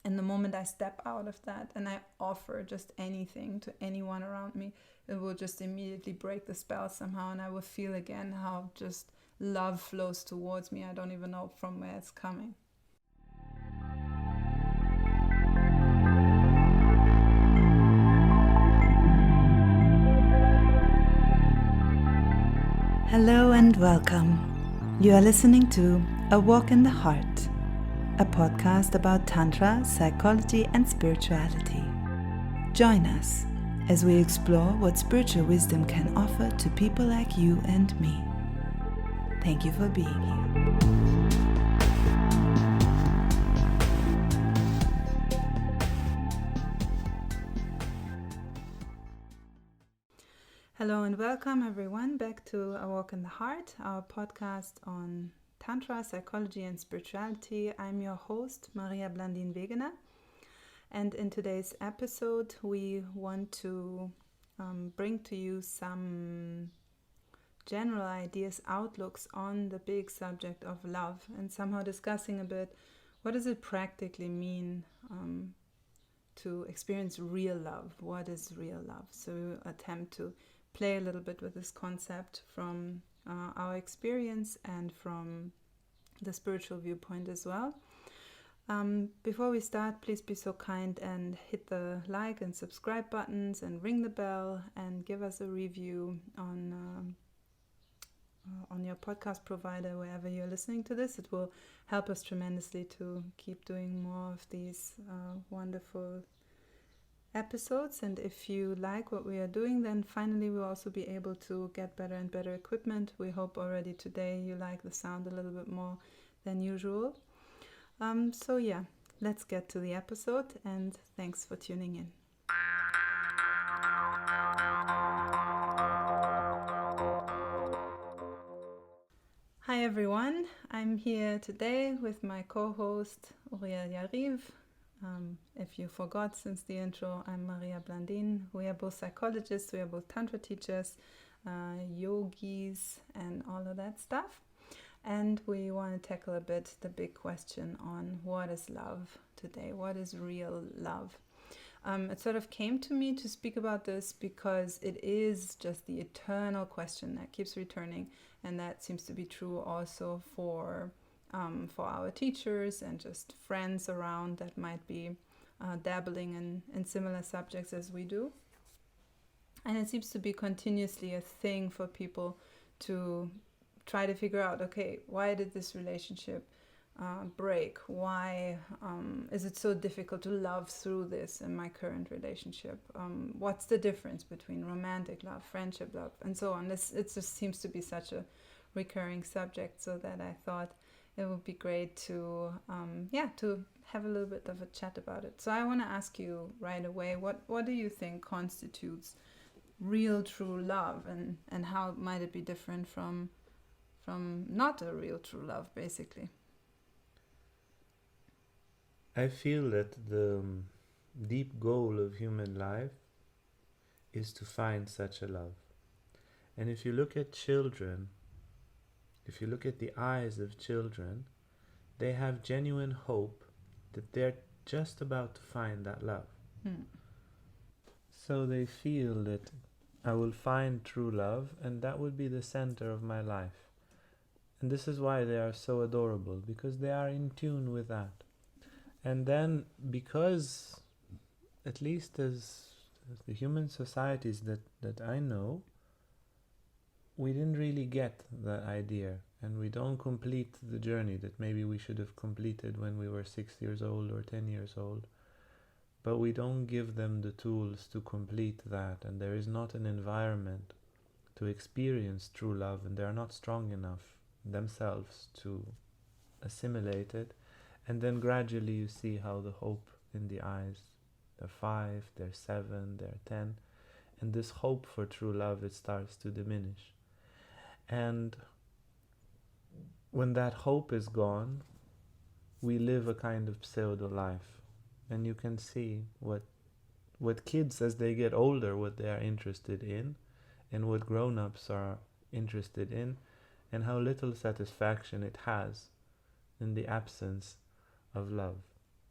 And the moment I step out of that and I offer just anything to anyone around me, it will just immediately break the spell somehow, and I will feel again how just love flows towards me. I don't even know from where it's coming. Hello and welcome. You are listening to A Walk in the Heart, a podcast about Tantra, psychology and spirituality. Join us as we explore what spiritual wisdom can offer to people like you and me. Thank you for being here. Hello and welcome everyone back to A Walk in the Heart, our podcast on Tantra, psychology and spirituality. I'm your host, Maria Blandine Wegener. And in today's episode, we want to bring to you some general ideas, outlooks on the big subject of love, and somehow discussing a bit what does it practically mean to experience real love. What is real love? So we will attempt to play a little bit with this concept from our experience and from the spiritual viewpoint as well. Before we start, please be so kind and hit the like and subscribe buttons and ring the bell and give us a review on your podcast provider, wherever you're listening to this. It will help us tremendously to keep doing more of these wonderful episodes. And if you like what we are doing, then finally we'll also be able to get better and better equipment. We hope already today you like the sound a little bit more than usual. So yeah, let's get to the episode, and thanks for tuning in. Hi everyone, I'm here today with my co-host Uriel. If you forgot since the intro, I'm Maria Blandine. We are both psychologists, we are both Tantra teachers, yogis and all of that stuff. And we want to tackle a bit the big question on what is love today? What is real love? It sort of came to me to speak about this because it is just the eternal question that keeps returning, and that seems to be true also for our teachers and just friends around that might be dabbling in similar subjects as we do. And it seems to be continuously a thing for people to try to figure out, okay, why did this relationship break? Why is it so difficult to love through this in my current relationship? What's the difference between romantic love, friendship love, and so on? It just seems to be such a recurring subject, so that I thought it would be great to to have a little bit of a chat about it. So I want to ask you right away, what do you think constitutes real true love, and how might it be different from not a real true love, basically? I feel that the deep goal of human life is to find such a love. And if you look at children, if you look at the eyes of children, they have genuine hope that they're just about to find that love. So they feel that I will find true love, and that will be the center of my life. And this is why they are so adorable, because they are in tune with that. And then, because, at least as the human societies that I know, we didn't really get that idea, and we don't complete the journey that maybe we should have completed when we were 6 years old or 10 years old. But we don't give them the tools to complete that, and there is not an environment to experience true love, and they are not strong enough themselves to assimilate it. And then gradually you see how the hope in the eyes, they're 5, they're 7, they're 10, and this hope for true love, it starts to diminish. And when that hope is gone, we live a kind of pseudo life. And you can see what kids, as they get older, what they are interested in, and what grown-ups are interested in, and how little satisfaction it has in the absence of love.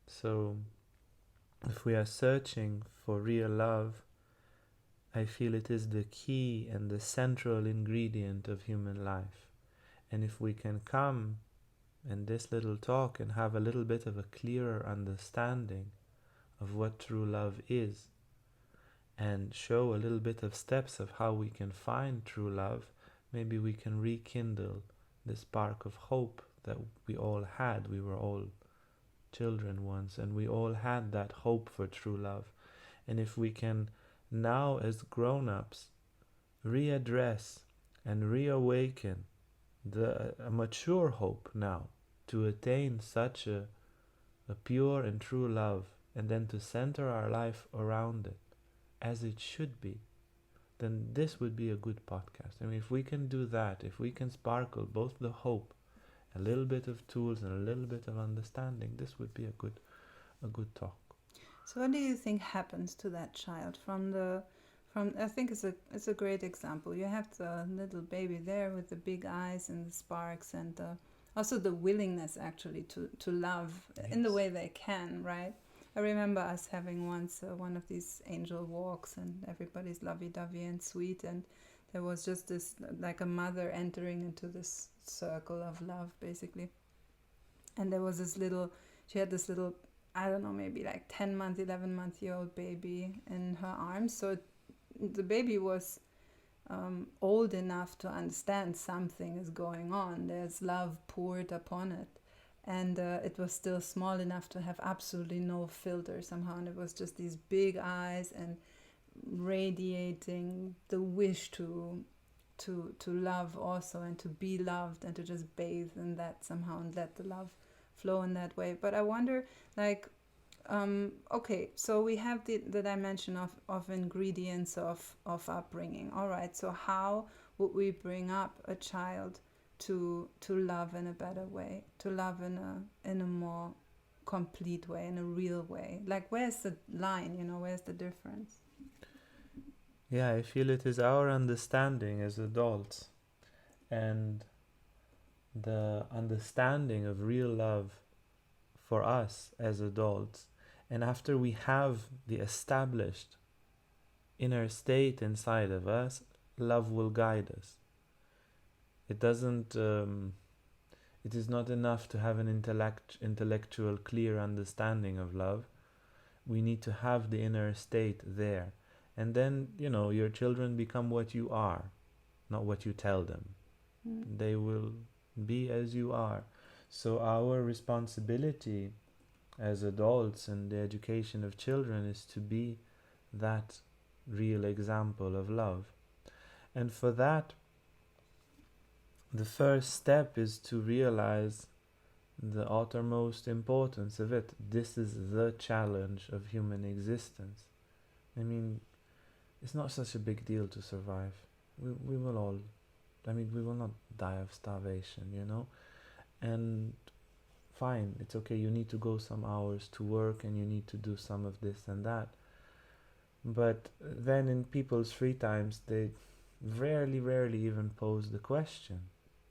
So if we are searching for real love, I feel it is the key and the central ingredient of human life. And if we can come in this little talk and have a little bit of a clearer understanding of what true love is, and show a little bit of steps of how we can find true love, maybe we can rekindle the spark of hope that we all had. We were all children once, and we all had that hope for true love. And if we can now, as grown-ups, readdress and reawaken a mature hope now to attain such a pure and true love, and then to center our life around it as it should be, then this would be a good podcast. I mean, if we can do that, if we can sparkle both the hope, a little bit of tools, and a little bit of understanding, this would be a good talk. So what do you think happens to that child from I think it's a great example. You have the little baby there with the big eyes and the sparks, and also the willingness actually to love in the way they can, right? I remember us having once one of these angel walks, and everybody's lovey-dovey and sweet, and there was just this, like a mother entering into this circle of love, basically. And there was she had this little, I don't know, maybe like 10-month, 11-month-year-old baby in her arms. So the baby was old enough to understand something is going on. There's love poured upon it. And it was still small enough to have absolutely no filter somehow. And it was just these big eyes and radiating the wish to love also, and to be loved, and to just bathe in that somehow and let the love flow in that way. But I wonder, like, okay, so we have the dimension of ingredients of upbringing. All right, so how would we bring up a child to love in a better way, to love in a more complete way, in a real way? Like, where's the line, where's the difference? Yeah, I feel it is our understanding as adults, and the understanding of real love for us as adults, and after we have the established inner state inside of us, love will guide us. It doesn't it is not enough to have an intellectual clear understanding of love. We need to have the inner state there, and then your children become what you are, not what you tell them. They will be as you are. So our responsibility as adults in the education of children is to be that real example of love. And for that, the first step is to realize the uttermost importance of it. This is the challenge of human existence. I mean, it's not such a big deal to survive. We will all, we will not die of starvation, and fine, it's okay, you need to go some hours to work, and you need to do some of this and that. But then in people's free times, they rarely even pose the question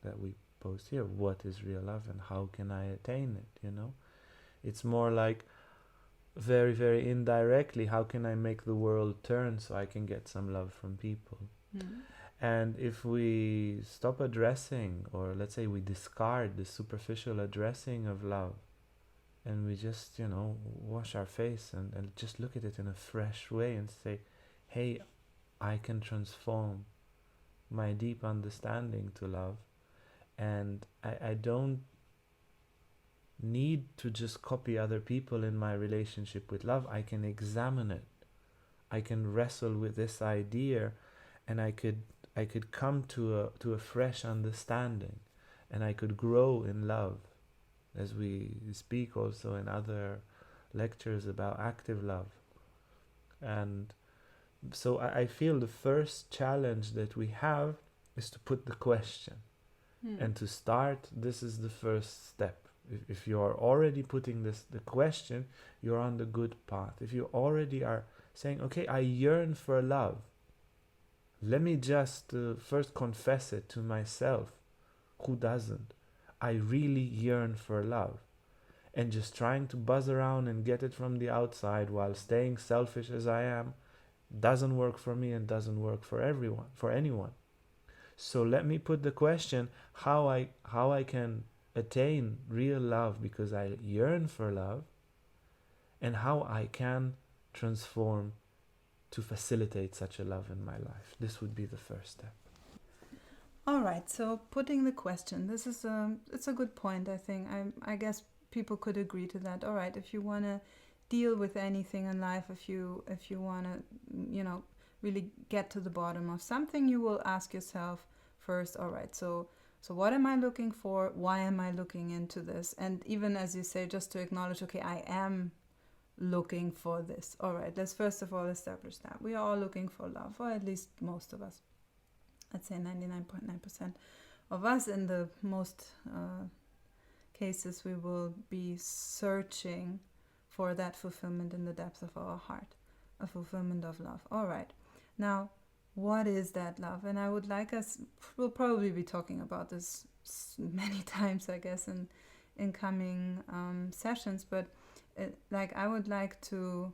that we posed here: what is real love, and how can I attain it? It's more like very indirectly, how can I make the world turn so I can get some love from people? And if we stop addressing, or let's say we discard the superficial addressing of love, and we just wash our face and just look at it in a fresh way and say, hey, I can transform my deep understanding to love, and I don't need to just copy other people in my relationship with love. I can examine it. I can wrestle with this idea, and I could come to a fresh understanding, and I could grow in love, as we speak also in other lectures about active love. And so I feel the first challenge that we have is to put the question. And to start, this is the first step. If you are already putting the question, you're on the good path. If you already are saying, okay, I yearn for love, let me just first confess it to myself. Who doesn't? I really yearn for love. and just trying to buzz around and get it from the outside while staying selfish as I am doesn't work for me and doesn't work for anyone. So let me put the question how I can attain real love because I yearn for love, and how I can transform to facilitate such a love in my life. This would be the first step. All right, so putting the question, this is it's a good point, I think. I guess people could agree to that. All right, if you want to deal with anything in life, if you want to, really get to the bottom of something, you will ask yourself first, all right, so what am I looking for? Why am I looking into this? And even as you say, just to acknowledge, okay, I am looking for this. All right, let's first of all establish that. We are all looking for love, or at least most of us. I'd say 99.9% of us. In the most cases, we will be searching for that fulfillment in the depths of our heart, a fulfillment of love. All right, now, what is that love? And I would like us, we'll probably be talking about this many times, I guess, in coming sessions, but I would like to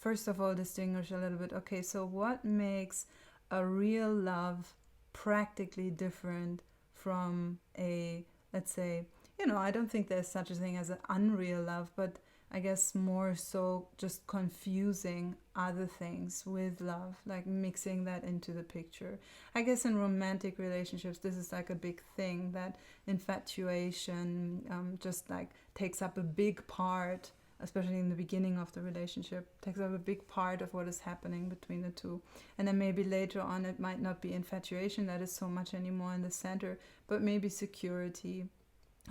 first of all distinguish a little bit, okay, so what makes a real love practically different from a, let's say, I don't think there's such a thing as an unreal love, but I guess more so just confusing other things with love, like mixing that into the picture. I guess in romantic relationships, this is like a big thing, that infatuation just like takes up a big part, especially in the beginning of the relationship, takes up a big part of what is happening between the two. And then maybe later on it might not be infatuation that is so much anymore in the center, but maybe security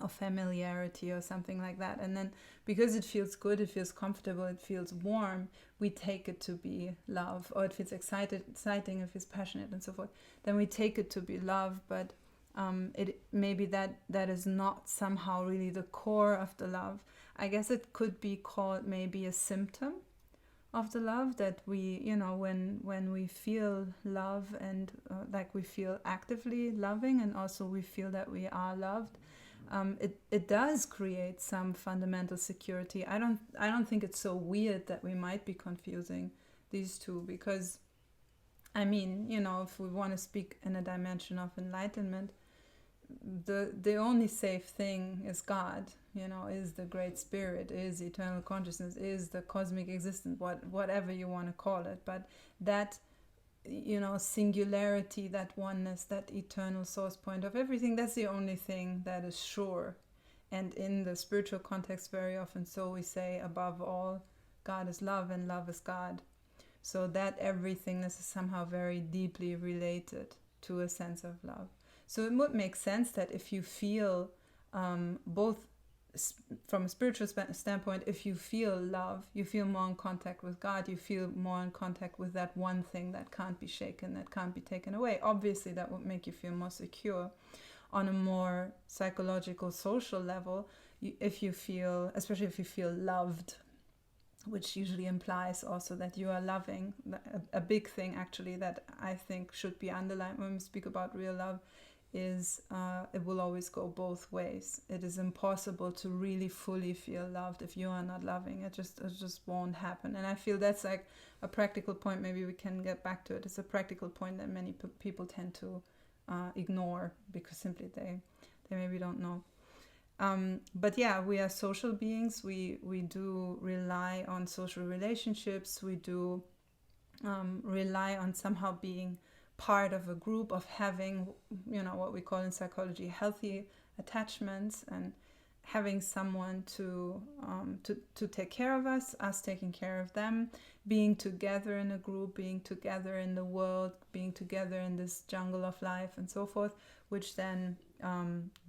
or familiarity or something like that. And then because it feels good, it feels comfortable, it feels warm, we take it to be love, or it feels exciting, it feels passionate and so forth. Then we take it to be love, but it maybe that is not somehow really the core of the love. I guess it could be called maybe a symptom of the love, that we, when we feel love and like we feel actively loving, and also we feel that we are loved, it does create some fundamental security. I don't think it's so weird that we might be confusing these two, because if we want to speak in a dimension of enlightenment, the only safe thing is God, is the Great Spirit, is eternal consciousness, is the cosmic existence, whatever you want to call it. But that, singularity, that oneness, that eternal source point of everything, that's the only thing that is sure. And in the spiritual context, very often so we say, above all, God is love and love is God. So that everythingness is somehow very deeply related to a sense of love. So it would make sense that if you feel both from a spiritual standpoint, if you feel love, you feel more in contact with God, you feel more in contact with that one thing that can't be shaken, that can't be taken away. Obviously, that would make you feel more secure. On a more psychological, social level, if you feel, especially if you feel loved, which usually implies also that you are loving, a big thing actually that I think should be underlined when we speak about real love, is it will always go both ways. It is impossible to really fully feel loved if you are not loving. It just won't happen. And I feel that's like a practical point. Maybe we can get back to it. It's a practical point that many people tend to ignore, because simply they maybe don't know. But yeah, we are social beings. We do rely on social relationships. We do rely on somehow being part of a group, of having, what we call in psychology healthy attachments, and having someone to take care of us taking care of them, being together in a group, being together in the world, being together in this jungle of life and so forth, which then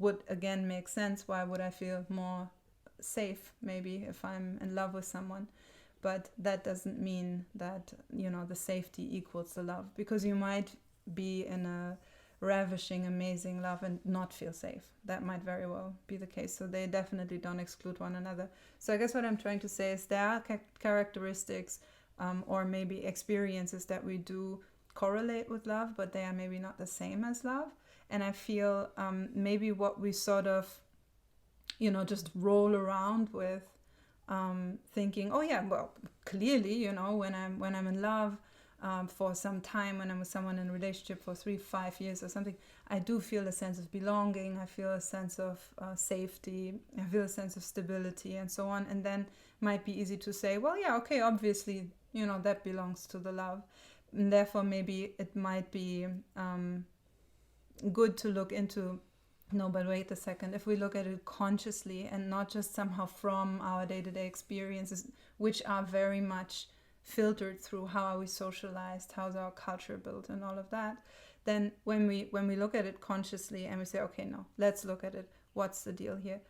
would again make sense. Why would I feel more safe maybe if I'm in love with someone? But that doesn't mean that, the safety equals the love, because you might be in a ravishing, amazing love and not feel safe. That might very well be the case. So they definitely don't exclude one another. So I guess what I'm trying to say is there are characteristics or maybe experiences that we do correlate with love, but they are maybe not the same as love. And I feel maybe what we sort of just roll around with thinking, oh yeah, well, clearly, when I'm in love for some time, when I'm with someone in a relationship for 3-5 years or something, I do feel a sense of belonging. I feel a sense of safety. I feel a sense of stability and so on. And then might be easy to say, well, yeah, okay, obviously, that belongs to the love. And therefore, maybe it might be good to look into, no, but wait a second, if we look at it consciously and not just somehow from our day-to-day experiences, which are very much filtered through how are we socialized, how's our culture built and all of that, then when we look at it consciously and we say, okay, no, let's look at it, what's the deal here,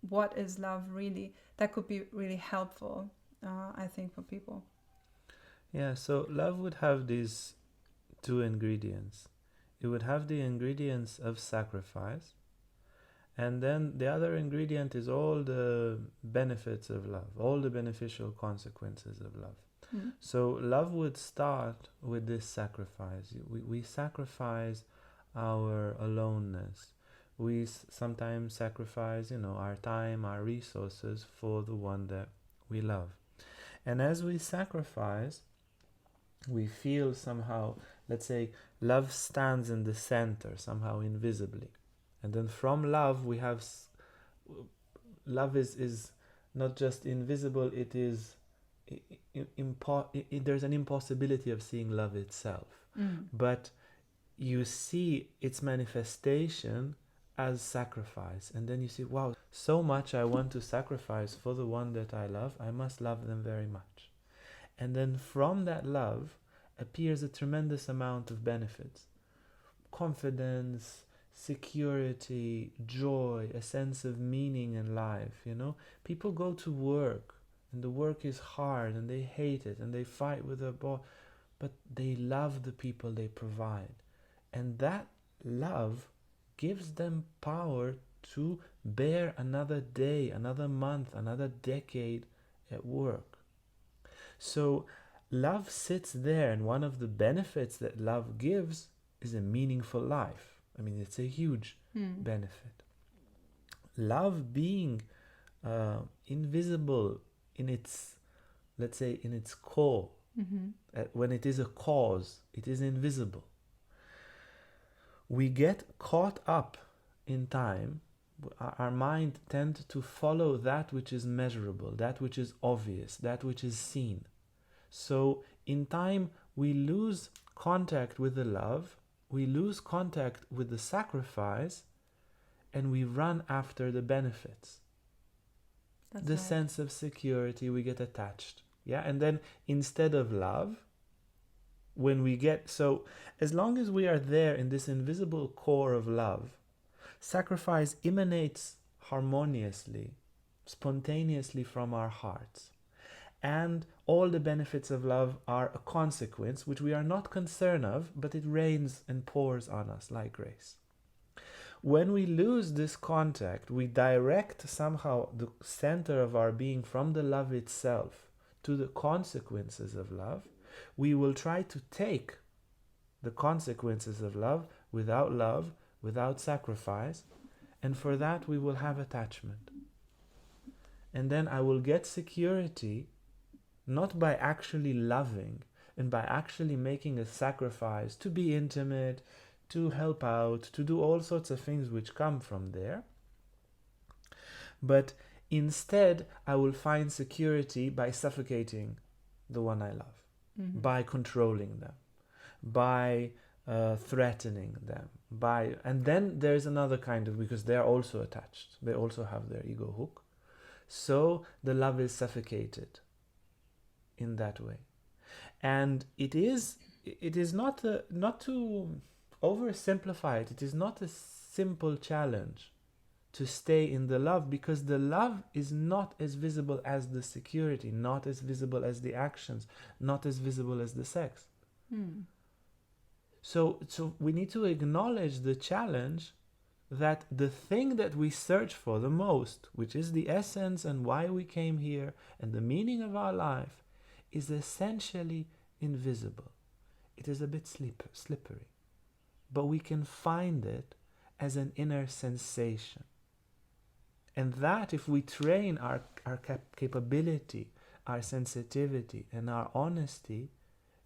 what is love really, that could be really helpful, I think, for people. Yeah, so love would have these two ingredients. It would have the ingredients of sacrifice, and then the other ingredient is all the benefits of love, all the beneficial consequences of love. So love would start with this sacrifice. We sacrifice our aloneness. We sometimes sacrifice, our time, our resources for the one that we love. And as we sacrifice, we feel somehow, let's say, love stands in the center, somehow invisibly. And then from love, we have, love is not just invisible, it is, there's an impossibility of seeing love itself. But you see its manifestation as sacrifice. And then you see, wow, so much I want to sacrifice for the one that I love, I must love them very much. And then from that love appears a tremendous amount of benefits. Confidence, security, joy, a sense of meaning in life, People go to work, and the work is hard, and they hate it, and they fight with their boss, but they love the people they provide. And that love gives them power to bear another day, another month, another decade at work. So love sits there, and one of the benefits that love gives is a meaningful life. I mean, it's a huge benefit. Love being invisible in its, let's say, in its core. When it is a cause, it is invisible. We get caught up in time. Our mind tends to follow that which is measurable, that which is obvious, that which is seen. So in time, we lose contact with the love, we lose contact with the sacrifice, and we run after the benefits. That's the right. Sense of security, we get attached. Yeah, and then instead of love, when we get, so as long as we are there in this invisible core of love, sacrifice emanates harmoniously, spontaneously from our hearts. And all the benefits of love are a consequence, which we are not concerned of, but it rains and pours on us like grace. When we lose this contact, we direct somehow the center of our being from the love itself to the consequences of love. We will try to take the consequences of love, without sacrifice, and for that we will have attachment. And then I will get security not by actually loving and by actually making a sacrifice to be intimate, to help out, to do all sorts of things which come from there. But instead, I will find security by suffocating the one I love, by controlling them, by threatening them, and then there's another kind of, because they're also attached, they also have their ego hook, so the love is suffocated in that way. And it is not to oversimplify it, it is not a simple challenge to stay in the love, because the love is not as visible as the security, not as visible as the actions, not as visible as the sex. So we need to acknowledge the challenge that the thing that we search for the most, which is the essence and why we came here and the meaning of our life, is essentially invisible. It is a bit slippery, but we can find it as an inner sensation. And that, if we train our capability, our sensitivity, and our honesty,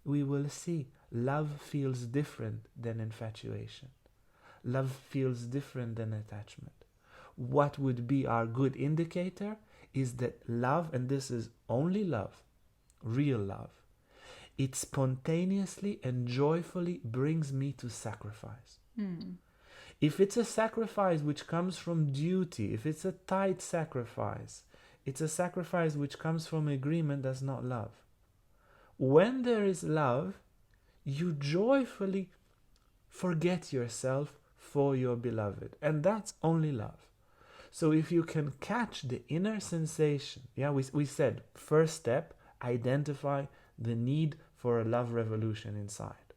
we will see love feels different than infatuation. Love feels different than attachment. What would be our good indicator is that love, and this is only love, real love, it spontaneously and joyfully brings me to sacrifice. If it's a sacrifice which comes from duty, if it's a tight sacrifice, it's a sacrifice which comes from agreement, that's not love. When there is love, you joyfully forget yourself for your beloved. And that's only love. So if you can catch the inner sensation, we said, first step, identify the need for a love revolution inside.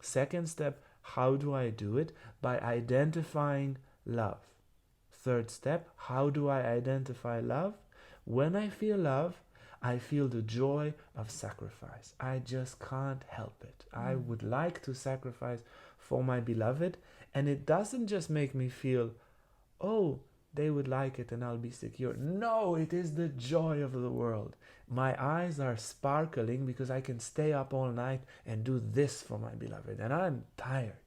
Second step, how do I do it? By identifying love. Third step, how do I identify love? When I feel love, I feel the joy of sacrifice. I just can't help it. I would like to sacrifice for my beloved. And it doesn't just make me feel, oh, they would like it and I'll be secure. No, it is the joy of the world. My eyes are sparkling because I can stay up all night and do this for my beloved. And I'm tired,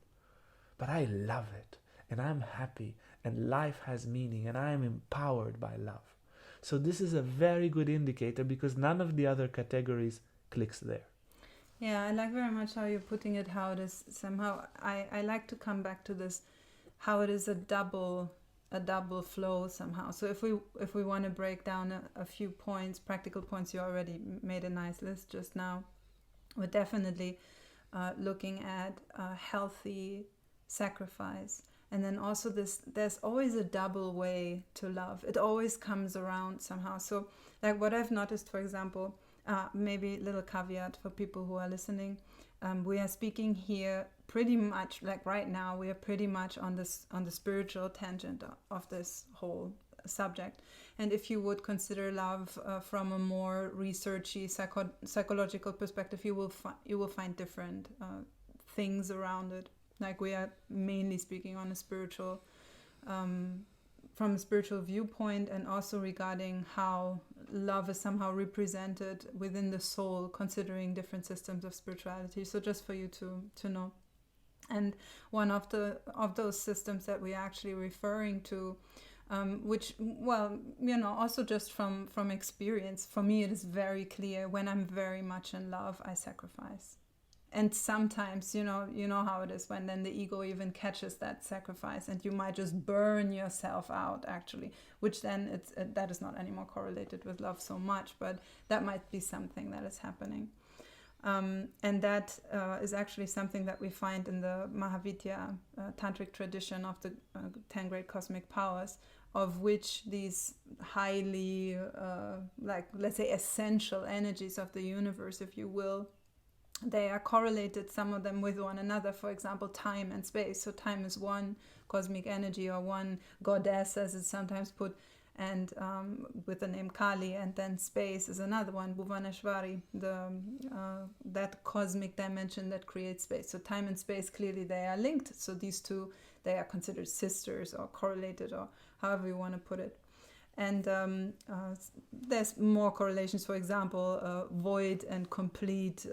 but I love it. And I'm happy. And life has meaning. And I'm empowered by love. So this is a very good indicator because none of the other categories clicks there. Yeah, I like very much how you're putting it, how it is somehow, I like to come back to this, how it is a double flow somehow. So if we want to break down a few points, practical points, you already made a nice list just now. We're definitely looking at healthy sacrifice. And then also there's always a double way to love. It always comes around somehow. So like what I've noticed, for example, maybe a little caveat for people who are listening. We are speaking here pretty much, like right now, we are pretty much on the spiritual tangent of this whole subject. And if you would consider love from a more researchy, psychological perspective, you will find different things around it. Like we are mainly speaking on a spiritual, from a spiritual viewpoint, and also regarding how love is somehow represented within the soul, considering different systems of spirituality. So just for you to know. And one of those systems that we're actually referring to, which, well, also just from experience, for me it is very clear, when I'm very much in love, I sacrifice. And sometimes, you know how it is when then the ego even catches that sacrifice and you might just burn yourself out, actually, which then that is not anymore correlated with love so much, but that might be something that is happening. And that is actually something that we find in the Mahavidya tantric tradition of the 10 great cosmic powers, of which these highly, let's say, essential energies of the universe, if you will, they are correlated, some of them, with one another. For example, time and space. So time is one cosmic energy, or one goddess, as it's sometimes put, and with the name Kali. And then space is another one, Bhuvaneshwari, that cosmic dimension that creates space. So time and space, clearly they are linked. So these two, they are considered sisters or correlated, or however you want to put it. And there's more correlations. For example, void and complete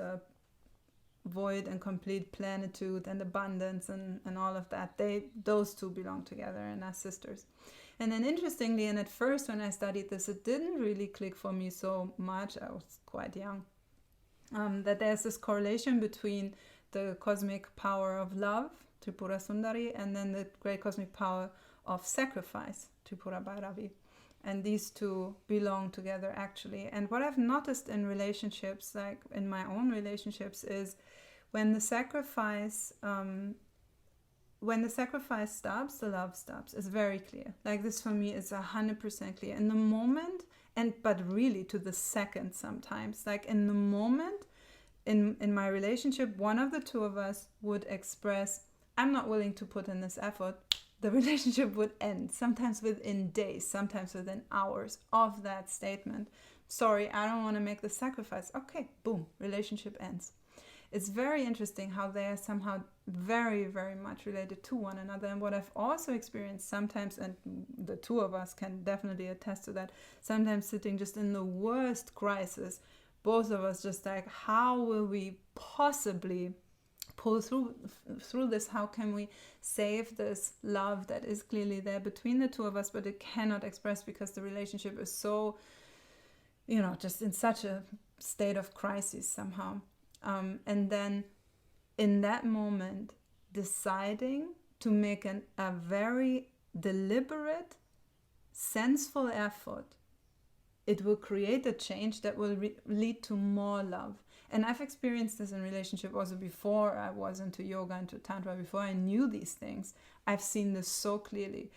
plenitude and abundance and all of that, those two belong together and are sisters. And then interestingly, and at first when I studied this, it didn't really click for me so much, I was quite young, that there's this correlation between the cosmic power of love, Tripura Sundari, and then the great cosmic power of sacrifice, Tripura Bhairavi. And these two belong together, actually. And what I've noticed in relationships, like in my own relationships, is when the sacrifice stops, the love stops. It's very clear. Like this for me is 100% clear. In the moment, but really to the second sometimes. Like in the moment, in my relationship, one of the two of us would express, I'm not willing to put in this effort. The relationship would end, sometimes within days, sometimes within hours of that statement. Sorry, I don't want to make the sacrifice. Okay, boom, relationship ends. it's very interesting how they are somehow very, very much related to one another. And what I've also experienced sometimes, and the two of us can definitely attest to that, sometimes sitting just in the worst crisis, both of us just like, how will we possibly pull through this? How can we save this love that is clearly there between the two of us, but it cannot express because the relationship is so, just in such a state of crisis somehow. And then in that moment, deciding to make a very deliberate, senseful effort, it will create a change that will lead to more love. And I've experienced this in relationship also before I was into yoga, into Tantra, before I knew these things. I've seen this so clearly.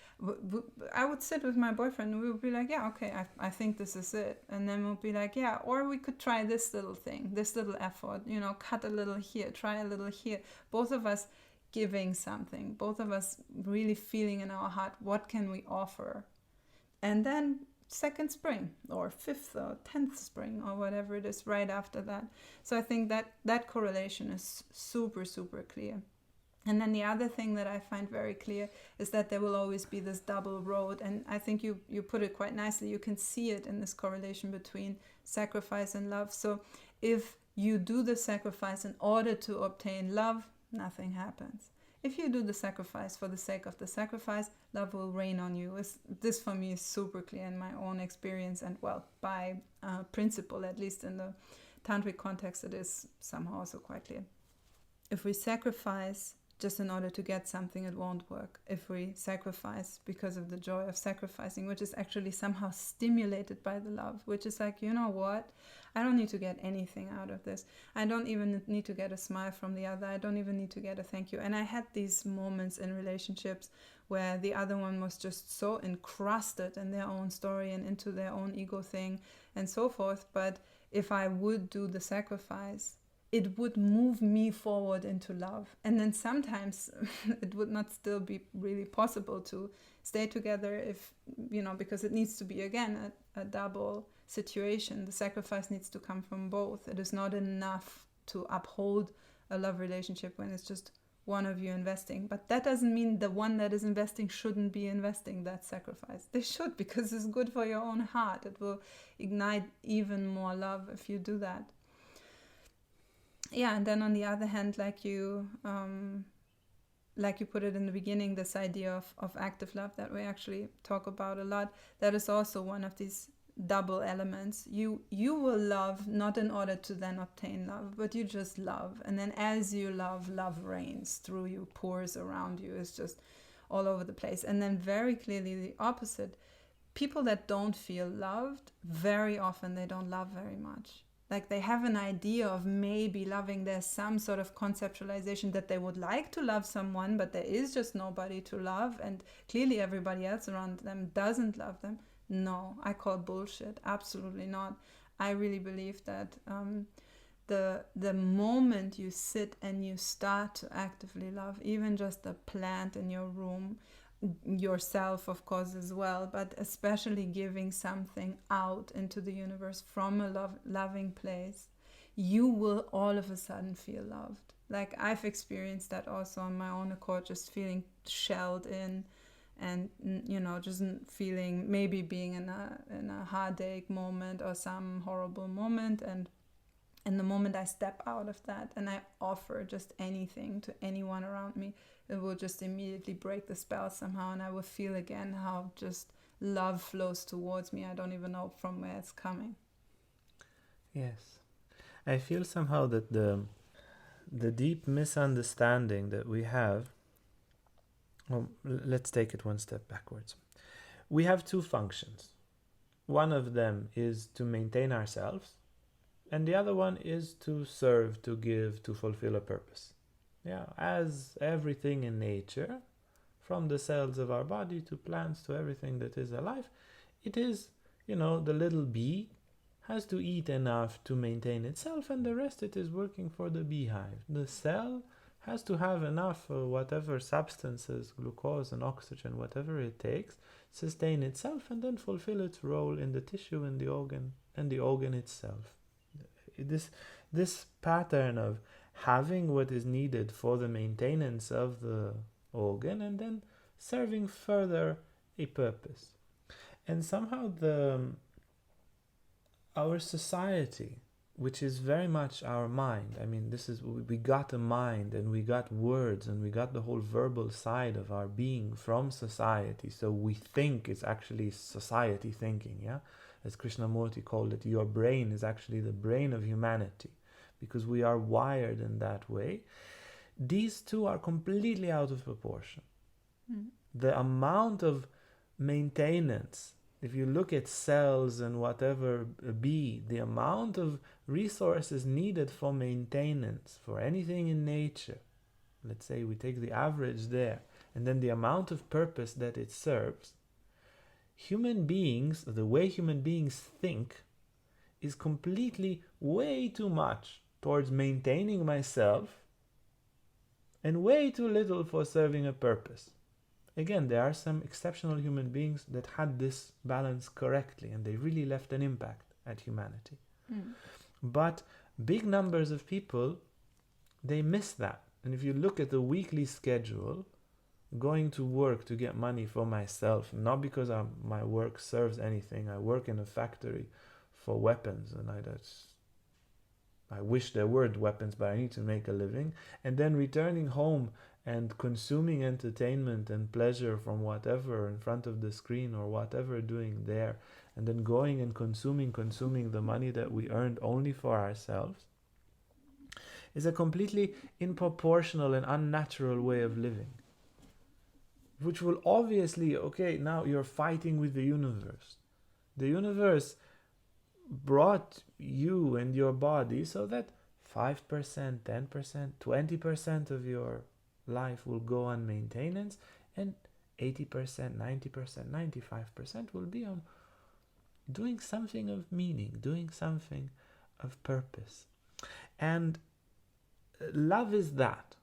I would sit with my boyfriend and we would be like, yeah, okay, I think this is it. And then we'll be like, yeah, or we could try this little thing, this little effort, cut a little here, try a little here. Both of us giving something, both of us really feeling in our heart, what can we offer? And then second spring or fifth or 10th spring or whatever it is right after that. So I think that correlation is super, super clear. And then the other thing that I find very clear is that there will always be this double road. And I think you put it quite nicely. You can see it in this correlation between sacrifice and love. So if you do the sacrifice in order to obtain love, nothing happens. If you do the sacrifice for the sake of the sacrifice, love will rain on you. This for me is super clear in my own experience, and by principle, at least in the tantric context, it is somehow also quite clear. If we sacrifice just in order to get something, it won't work. If we sacrifice because of the joy of sacrificing, which is actually somehow stimulated by the love, which is like, you know what? I don't need to get anything out of this. I don't even need to get a smile from the other. I don't even need to get a thank you. And I had these moments in relationships where the other one was just so encrusted in their own story and into their own ego thing and so forth. But if I would do the sacrifice, it would move me forward into love. And then sometimes it would not still be really possible to stay together if, because it needs to be, again, a double situation. The sacrifice needs to come from both. It is not enough to uphold a love relationship when it's just one of you investing. But that doesn't mean the one that is investing shouldn't be investing that sacrifice. They should, because it's good for your own heart. It will ignite even more love if you do that. Yeah, and then on the other hand, like you put it in the beginning, this idea of active love that we actually talk about a lot, that is also one of these double elements. You will love not in order to then obtain love, but you just love. And then as you love rains through you, pours around you. It's just all over the place. And then very clearly the opposite. People that don't feel loved, very often they don't love very much. Like they have an idea of maybe loving. There's some sort of conceptualization that they would like to love someone, but there is just nobody to love. And clearly everybody else around them doesn't love them. No, I call bullshit. Absolutely not. I really believe that the moment you sit and you start to actively love, even just a plant in your room, yourself of course as well, but especially giving something out into the universe from a loving place, you will all of a sudden feel loved. Like I've experienced that also on my own accord, just feeling shelled in, and just feeling maybe being in a heartache moment or some horrible moment, and in the moment I step out of that and I offer just anything to anyone around me, it will just immediately break the spell somehow, and I will feel again how just love flows towards me. I don't even know from where it's coming. Yes. I feel somehow that the deep misunderstanding that we have, well, let's take it one step backwards. We have two functions. One of them is to maintain ourselves, and the other one is to serve, to give, to fulfill a purpose. Yeah, as everything in nature, from the cells of our body to plants to everything that is alive, it is, the little bee has to eat enough to maintain itself, and the rest it is working for the beehive. The cell has to have enough whatever substances, glucose and oxygen, whatever it takes, sustain itself and then fulfill its role in the tissue and the organ itself. This pattern of having what is needed for the maintenance of the organ, and then serving further a purpose. And somehow our society, which is very much our mind, I mean, this is, we got a mind, and we got words, and we got the whole verbal side of our being from society. So we think it's actually society thinking, yeah? As Krishnamurti called it, your brain is actually the brain of humanity, because we are wired in that way. These two are completely out of proportion. The amount of maintenance, if you look at cells and whatever be, the amount of resources needed for maintenance for anything in nature, let's say we take the average there, and then the amount of purpose that it serves, human beings, the way human beings think, is completely way too much towards maintaining myself and way too little for serving a purpose. Again, there are some exceptional human beings that had this balance correctly, and they really left an impact at humanity. But big numbers of people, they miss that. And if you look at the weekly schedule, going to work to get money for myself, not because my work serves anything. I work in a factory for weapons, and I wish there weren't weapons, but I need to make a living. And then returning home and consuming entertainment and pleasure from whatever in front of the screen or whatever doing there, and then going and consuming the money that we earned only for ourselves, is a completely improportional and unnatural way of living, which will obviously, okay, now you're fighting with the universe. The universe brought you and your body so that 5%, 10%, 20% of your life will go on maintenance, and 80%, 90%, 95% will be on doing something of meaning, doing something of purpose. And love is that.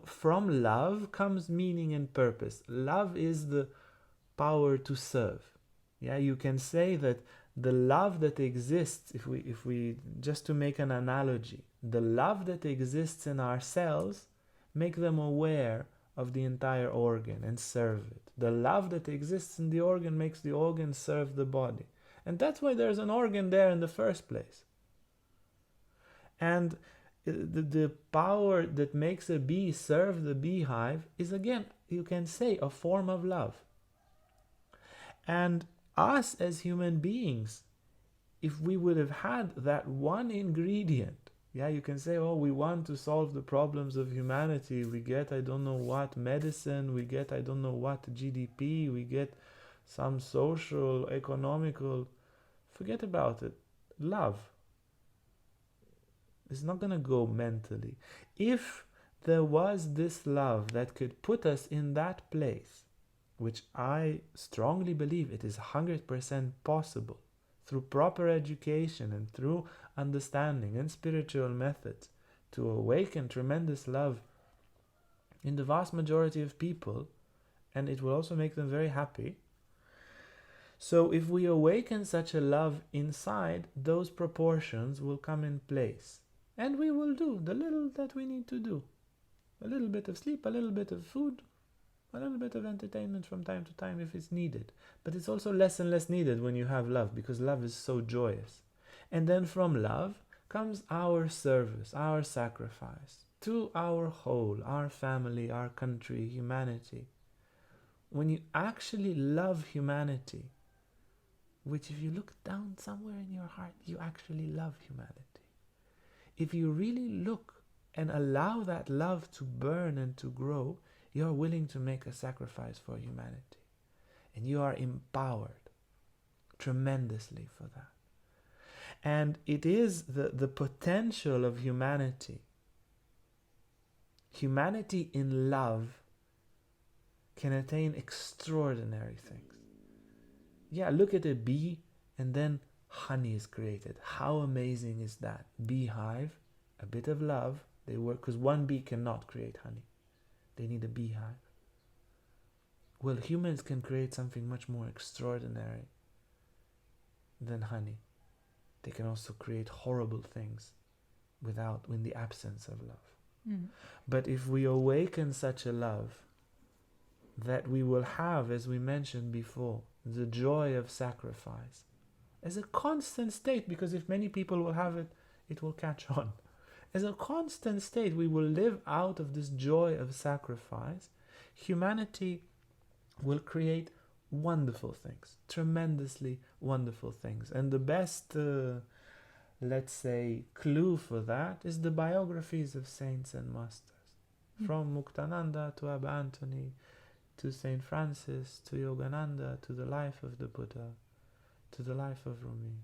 From love comes meaning and purpose. Love is the power to serve. Yeah, you can say that the love that exists, if we just to make an analogy, the love that exists in our cells, make them aware of the entire organ and serve it. The love that exists in the organ makes the organ serve the body. And that's why there's an organ there in the first place. And the power that makes a bee serve the beehive is, again, you can say, a form of love. And us as human beings, if we would have had that one ingredient, yeah, you can say, oh, we want to solve the problems of humanity. We get, I don't know what, medicine. We get, I don't know what, GDP. We get some social, economical. Forget about it. Love. It's not going to go mentally. If there was this love that could put us in that place, which I strongly believe it is 100% possible, through proper education and through understanding and spiritual methods, to awaken tremendous love in the vast majority of people, and it will also make them very happy. So if we awaken such a love inside, those proportions will come in place. And we will do the little that we need to do. A little bit of sleep, a little bit of food, a little bit of entertainment from time to time if it's needed. But it's also less and less needed when you have love, because love is so joyous. And then from love comes our service, our sacrifice to our whole, our family, our country, humanity. When you actually love humanity, which if you look down somewhere in your heart, you actually love humanity. If you really look and allow that love to burn and to grow, you're willing to make a sacrifice for humanity. And you are empowered tremendously for that. And it is the potential of humanity. Humanity in love can attain extraordinary things. Yeah, look at a bee, and then honey is created. How amazing is that? Beehive, a bit of love, they work, because one bee cannot create honey. They need a beehive. Well, humans can create something much more extraordinary than honey. They can also create horrible things in the absence of love. Mm. But if we awaken such a love, that we will have, as we mentioned before, the joy of sacrifice as a constant state, because if many people will have it, it will catch on. As a constant state, we will live out of this joy of sacrifice. Humanity will create wonderful things, tremendously wonderful things. And the best, let's say, clue for that is the biographies of saints and masters. From Muktananda to Abba Anthony, to Saint Francis, to Yogananda, to the life of the Buddha, to the life of Rumi,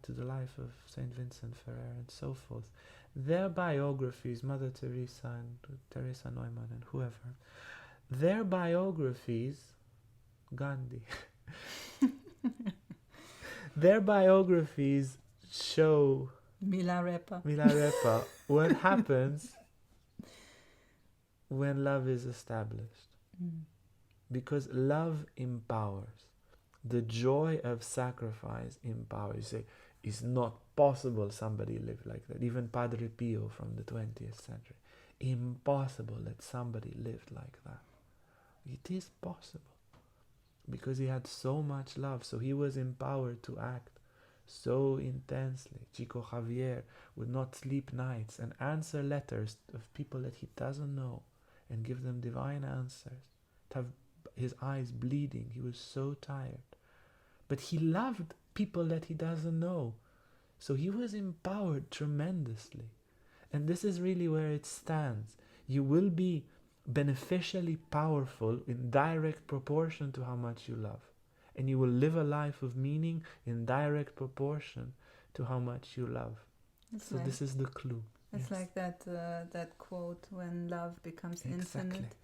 to the life of Saint Vincent Ferrer, and so forth. Their biographies, Mother Teresa and Teresa Neumann and whoever, their biographies, Gandhi, their biographies show Milarepa what happens when love is established. Because love empowers. The joy of sacrifice empowers. You say, it's not possible somebody lived like that. Even Padre Pio from the 20th century. Impossible that somebody lived like that. It is possible. Because he had so much love. So he was empowered to act so intensely. Chico Javier would not sleep nights and answer letters of people that he doesn't know and give them divine answers. To have his eyes bleeding. He was so tired. But he loved people that he doesn't know. So he was empowered tremendously. And this is really where it stands. You will be beneficially powerful in direct proportion to how much you love. And you will live a life of meaning in direct proportion to how much you love. So like, this is the clue. It's like that quote, when love becomes infinite,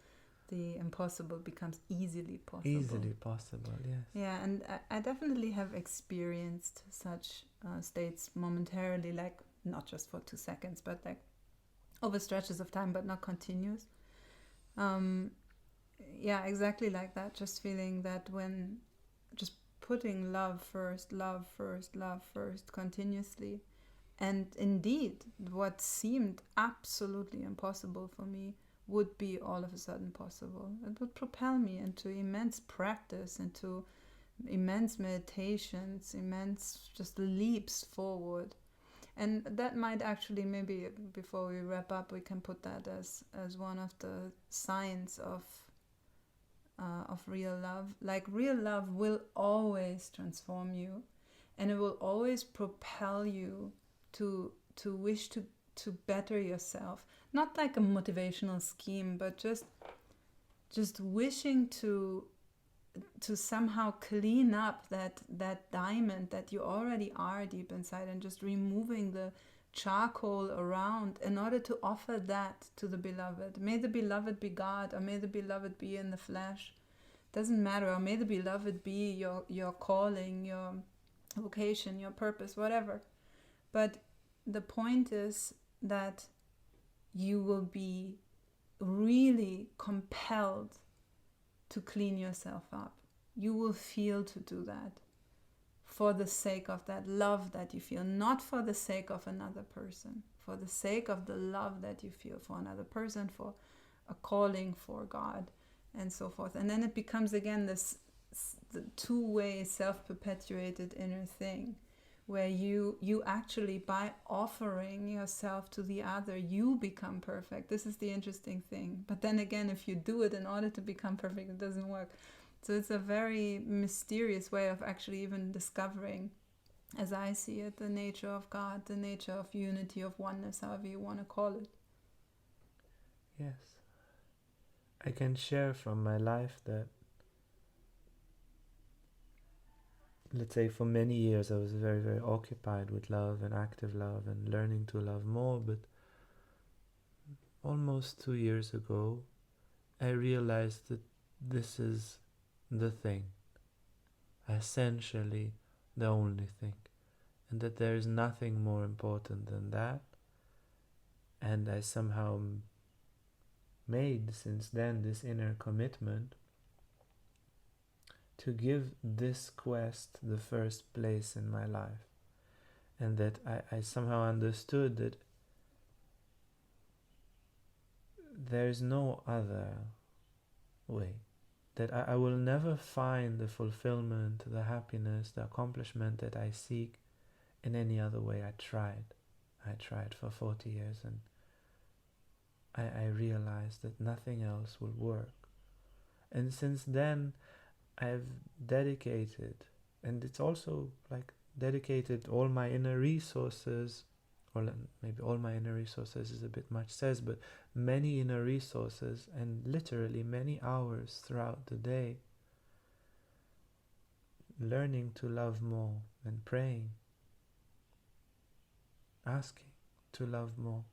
the impossible becomes easily possible. Easily possible, yes. Yeah, and I definitely have experienced such states momentarily, like not just for 2 seconds, but like over stretches of time, but not continuous. Yeah, exactly like that. Just feeling that when just putting love first, continuously. And indeed, what seemed absolutely impossible for me would be all of a sudden possible. It would propel me into immense practice, into immense meditations, immense just leaps forward. And that might actually, maybe before we wrap up, we can put that as one of the signs of real love. Like, real love will always transform you, and it will always propel you to wish to better yourself. Not like a motivational scheme, but just wishing to somehow clean up that diamond that you already are deep inside, and just removing the charcoal around in order to offer that to the beloved. May the beloved be God, or may the beloved be in the flesh. Doesn't matter. Or may the beloved be your calling, your vocation, your purpose, whatever. But the point is that you will be really compelled to clean yourself up. You will feel to do that for the sake of that love that you feel, not for the sake of another person, for the sake of the love that you feel for another person, for a calling for God, and so forth. And then it becomes again this the two-way self-perpetuated inner thing, where you actually, by offering yourself to the other, you become perfect. This is the interesting thing. But then again, if you do it in order to become perfect, it doesn't work. So it's a very mysterious way of actually even discovering, as I see it, the nature of God, the nature of unity, of oneness, however you want to call it. Yes. I can share from my life that, let's say, for many years I was very, very occupied with love and active love and learning to love more, but almost 2 years ago I realized that this is the thing, essentially the only thing, and that there is nothing more important than that. And I somehow made since then this inner commitment to give this quest the first place in my life. and that I somehow understood that there is no other way, that I will never find the fulfillment, the happiness, the accomplishment that I seek in any other way. I tried for 40 years, and I realized that nothing else will work. And since then I've dedicated, and it's also like dedicated all my inner resources, or maybe all my inner resources is a bit much says, but many inner resources and literally many hours throughout the day learning to love more and praying, asking to love more.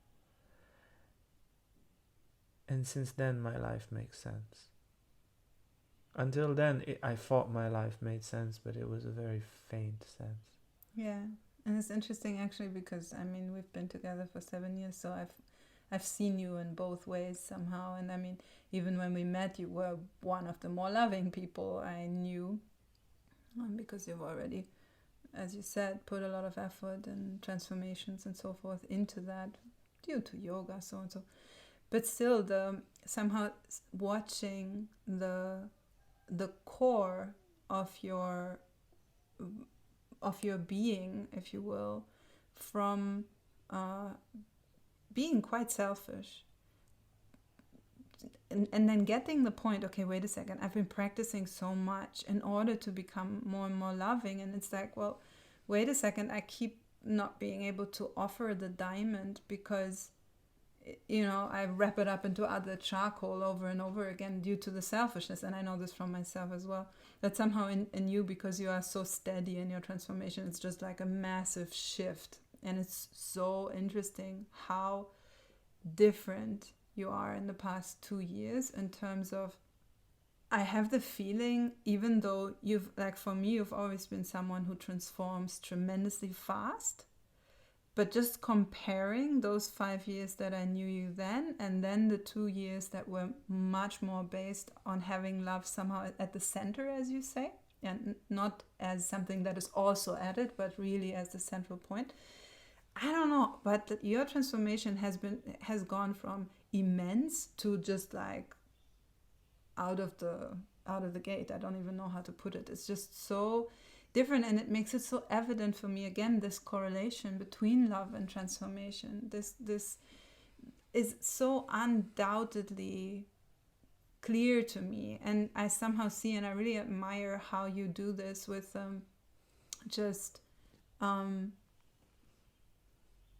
And since then my life makes sense. Until then I thought my life made sense, but it was a very faint sense. Yeah, and it's interesting actually because I mean we've been together for 7 years, so I've seen you in both ways somehow. And I mean, even when we met, you were one of the more loving people I knew, because you've already, as you said, put a lot of effort and transformations and so forth into that due to yoga, so and so. But still, somehow watching the core of your being, if you will, from being quite selfish, and then getting the point, okay, wait a second, I've been practicing so much in order to become more and more loving, and it's like, well, wait a second, I keep not being able to offer the diamond because, you know, I wrap it up into other charcoal over and over again due to the selfishness. And I know this from myself as well, that somehow in you, because you are so steady in your transformation, it's just like a massive shift. And it's so interesting how different you are in the past 2 years in terms of, I have the feeling, even though you've, like for me, you've always been someone who transforms tremendously fast, but just comparing those 5 years that I knew you then, and then the 2 years that were much more based on having love somehow at the center, as you say, and not as something that is also added, but really as the central point. I don't know, but your transformation has gone from immense to just like out of the gate. I don't even know how to put it. It's just so different, and it makes it so evident for me again, this correlation between love and transformation. This is so undoubtedly clear to me, and I somehow see, and I really admire how you do this with just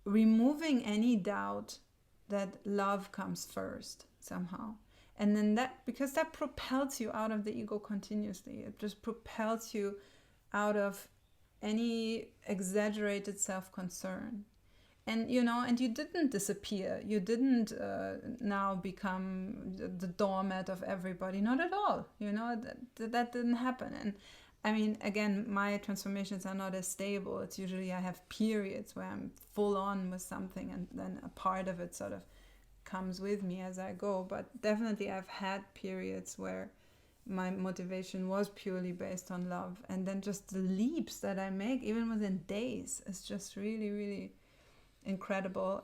removing any doubt that love comes first somehow. And then that, because that propels you out of the ego continuously. It just propels you out of any exaggerated self-concern. And, you know, and you didn't disappear. You didn't now become the doormat of everybody. Not at all. You know, that didn't happen. And I mean, again, my transformations are not as stable. It's usually I have periods where I'm full on with something, and then a part of it sort of comes with me as I go. But definitely I've had periods where my motivation was purely based on love. And then just the leaps that I make, even within days, is just really, really incredible.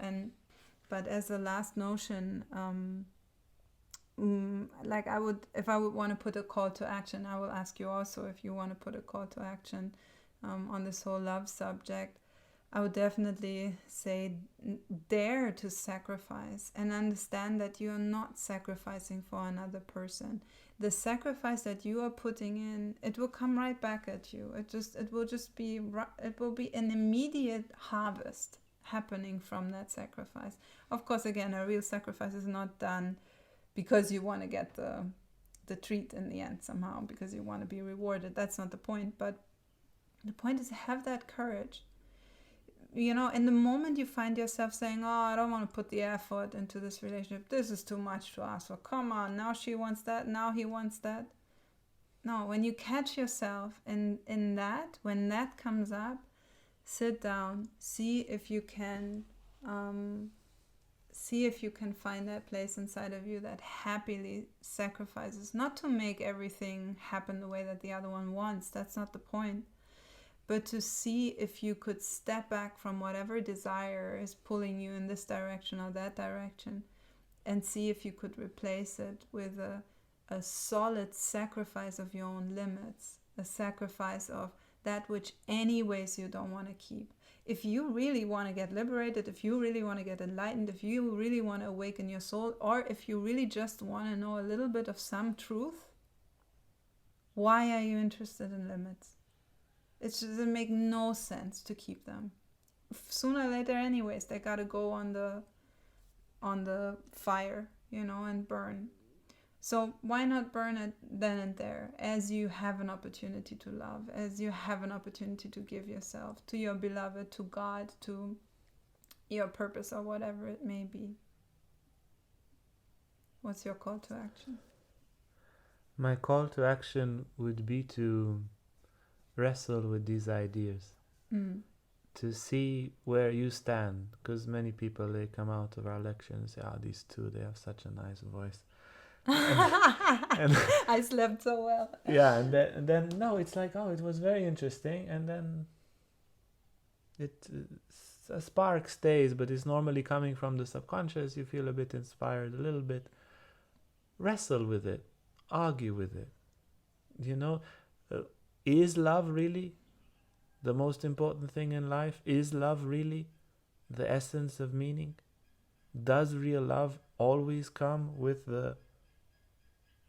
But as a last notion, like if I would want to put a call to action, I will ask you also if you want to put a call to action on this whole love subject. I would definitely say dare to sacrifice, and understand that you are not sacrificing for another person. The sacrifice that you are putting in, it will come right back at you. It will be an immediate harvest happening from that sacrifice. Of course, again, a real sacrifice is not done because you want to get the treat in the end somehow, because you want to be rewarded. That's not the point. But the point is, have that courage. You know, in the moment you find yourself saying, oh, I don't want to put the effort into this relationship, this is too much to ask for, come on, now she wants that, now he wants that. No, when you catch yourself in that, when that comes up, sit down, see if you can find that place inside of you that happily sacrifices, not to make everything happen the way that the other one wants. That's not the point. but to see if you could step back from whatever desire is pulling you in this direction or that direction, and see if you could replace it with a solid sacrifice of your own limits, a sacrifice of that which anyways you don't want to keep. If you really want to get liberated, if you really want to get enlightened, if you really want to awaken your soul, or if you really just want to know a little bit of some truth, why are you interested in limits? It doesn't make no sense to keep them. Sooner or later anyways, they gotta go on the fire, and burn. So why not burn it then and there, as you have an opportunity to love, as you have an opportunity to give yourself to your beloved, to God, to your purpose, or whatever it may be. What's your call to action? My call to action would be to wrestle with these ideas, to see where you stand, because many people, they come out of our lecture and say, these two, they have such a nice voice. and I slept so well. Yeah, and then no, it's like, it was very interesting, and then a spark stays, but it's normally coming from the subconscious. You feel a bit inspired, a little bit. Wrestle with it, argue with it. Is love really the most important thing in life? Is love really the essence of meaning? Does real love always come with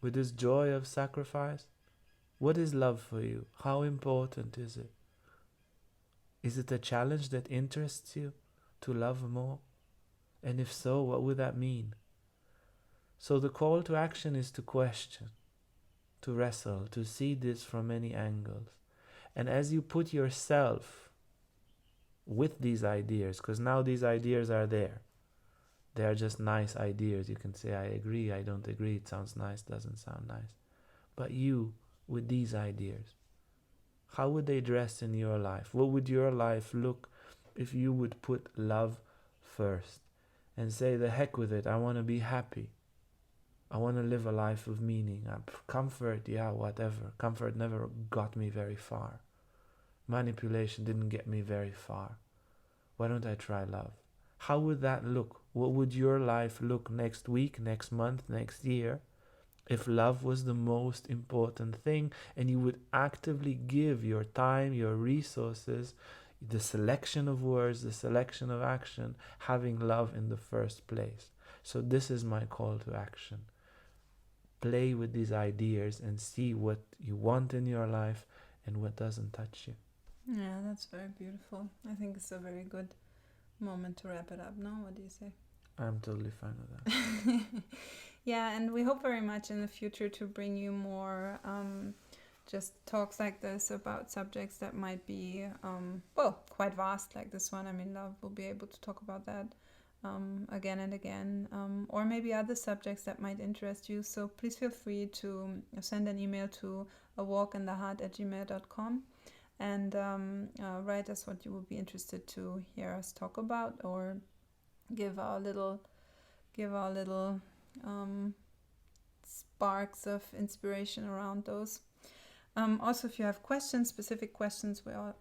this joy of sacrifice? What is love for you? How important is it? Is it a challenge that interests you to love more? And if so, what would that mean? So the call to action is to question, to wrestle, to see this from many angles. And as you put yourself with these ideas, because now these ideas are there, they are just nice ideas. You can say, I agree, I don't agree, it sounds nice, doesn't sound nice. But you, with these ideas, how would they dress in your life? What would your life look if you would put love first and say, the heck with it, I want to be happy. I want to live a life of meaning. Comfort, whatever. Comfort never got me very far. Manipulation didn't get me very far. Why don't I try love? How would that look? What would your life look next week, next month, next year, if love was the most important thing and you would actively give your time, your resources, the selection of words, the selection of action, having love in the first place? So this is my call to action. Play with these ideas and see what you want in your life and what doesn't touch you. Yeah, that's very beautiful. I think it's a very good moment to wrap it up now. What do you say? I'm totally fine with that. Yeah, and we hope very much in the future to bring you more just talks like this about subjects that might be, quite vast, like this one. I mean, love, we'll be able to talk about that again and again, or maybe other subjects that might interest you. So please feel free to send an email to awalkintheheart@gmail.com and write us what you would be interested to hear us talk about, or give our little sparks of inspiration around those. Also, if you have questions, specific questions, we are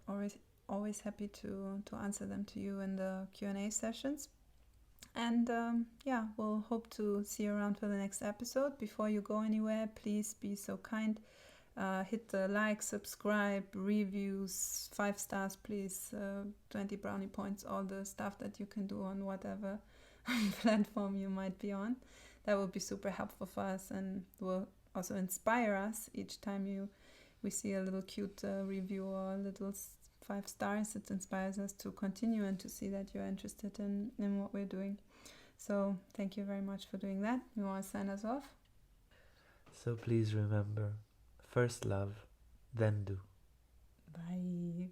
always happy to answer them to you in the Q&A sessions. And we'll hope to see you around for the next episode. Before you go anywhere, please be so kind. Hit the like, subscribe, reviews, 5 stars, please, 20 brownie points, all the stuff that you can do on whatever platform you might be on. That will be super helpful for us and will also inspire us each time we see a little cute review or a little 5 stars. It inspires us to continue and to see that you're interested in what we're doing. So thank you very much for doing that. You want to sign us off? So please remember, first love, then do. Bye.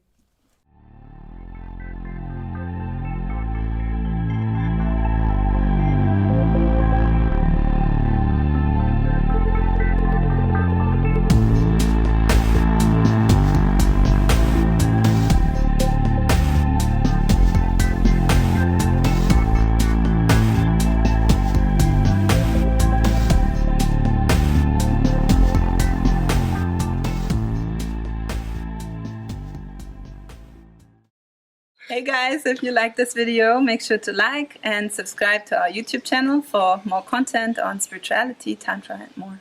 Hey guys, if you like this video, make sure to like and subscribe to our YouTube channel for more content on spirituality, Tantra, and more.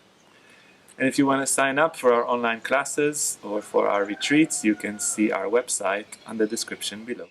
And if you want to sign up for our online classes or for our retreats, you can see our website on the description below.